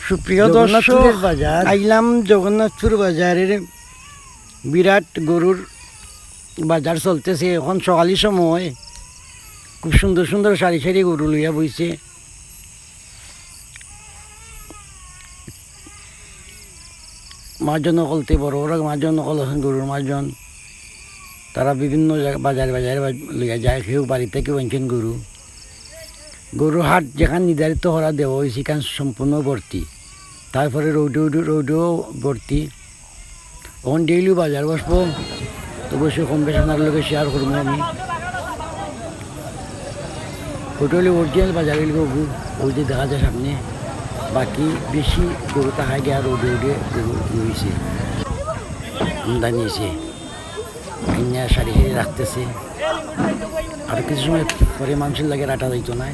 সুপ্রিয় দর্শক, আইলাম জগন্নাথপুর বাজারের বিরাট গরুর বাজার চলতেছে। এখন সকালের সময় খুব সুন্দর সুন্দর সারি সারি গরু লইয়া বইছে। মাজন নকলতে বড় বড় মাজন নকল আছেন, গরুর মাজন। তারা বিভিন্ন বাজারে বাজারে লইয়া যায়, কেউ বাড়িতে কেউ আনছেন গরু। গরুর হাট যেখানে নির্ধারিত করা দেওয়া হয়েছে সেখান সম্পূর্ণ ভর্তি। তারপরে রোডও ভর্তি। এখন ডেইলি বাজার বসবো, তো বসে কম বেশ আপনার লোকে শেয়ার করবো। আমি হোটেলে অরিজিনাল বাজারে গরু ওই যে দেখা যায় সামনে, বাকি বেশি গরু তাহাই গিয়া রোডে গরু রয়েছে, আমদানি হয়েছে। কিনিয়া সারি সারি রাখতেছে। আর কিছু সময় পরে মানুষের লাগে রাটা যাইতো না,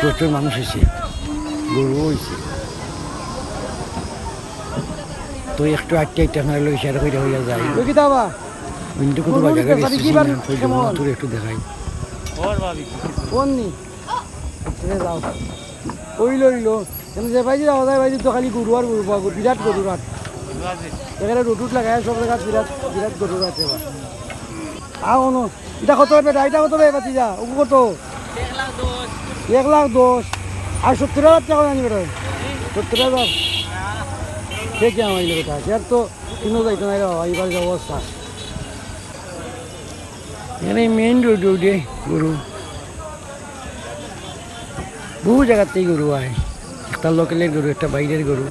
প্রচুর মানুষ হয়েছে, গরু হয়েছে। তো একটু আটটা আপনার লোক শেয়ার করে হইয়া যায়। কিন্তু কত বাজারে একটু দেখাই যে ভাই যাওয়া যায়। ভাই তো খালি গরু আর গরু পাবো, বিরাট গরুর হাট। এখানে রোডুট লাগায় সব জায়গা বিরাট বিরাট গরুর হাট। এবার আনো এটা কত বেটা, এটা কত বে পাতি যা ও কত? 1,10,000 আর 70,000 টাকা জানি বেটা, 70,000 সে কে আমার বেটা। সে তো কিনো যাইতো না এইবার যে অবস্থা। এখানে মেইন রোডে গরু, বহু জায়গাতেই গরু হয়। একটা লোকালের গরু, একটা বাইরের গরু।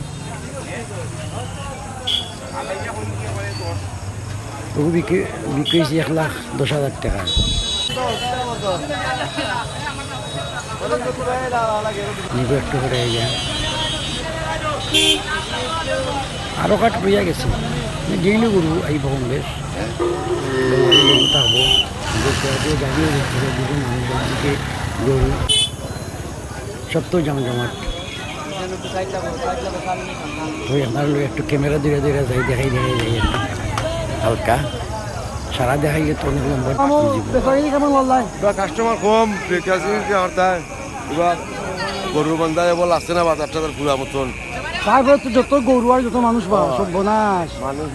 গরু বিক্রি হয়েছে 1,10,000 টাকা। একটু করে যায় আরো কাঠ বইয়া গেছে। ডেইলি গরু আইব কম বেশ থাকবো। গাড়িও দেখতে দুজন মানুষের দিকে গরু সব তো জমজমাট। ওই আপনার লোক একটু ক্যামেরা দূরে দূরে যাই দেখাই যাই হালকা সারা দেখাইলে তো অনেক নম্বর। কাস্টমার কম, গরুর বান্ধায় বল আসছে না বাজার টাজার পুরা মতন। তারপরে তো যত গরু আর যত মানুষ পাওয়া সব বনাস মানুষ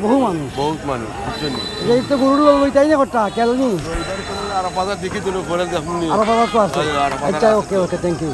বহু মানুষ, বহুত মানুষ বুঝছেন। এই তো গরুর লইতাই না কটা কেলনি আর বাজার দেখি দিল পরে দেখুন আরো বাজার তো আছে। আচ্ছা, ওকে ওকে, থ্যাংক ইউ।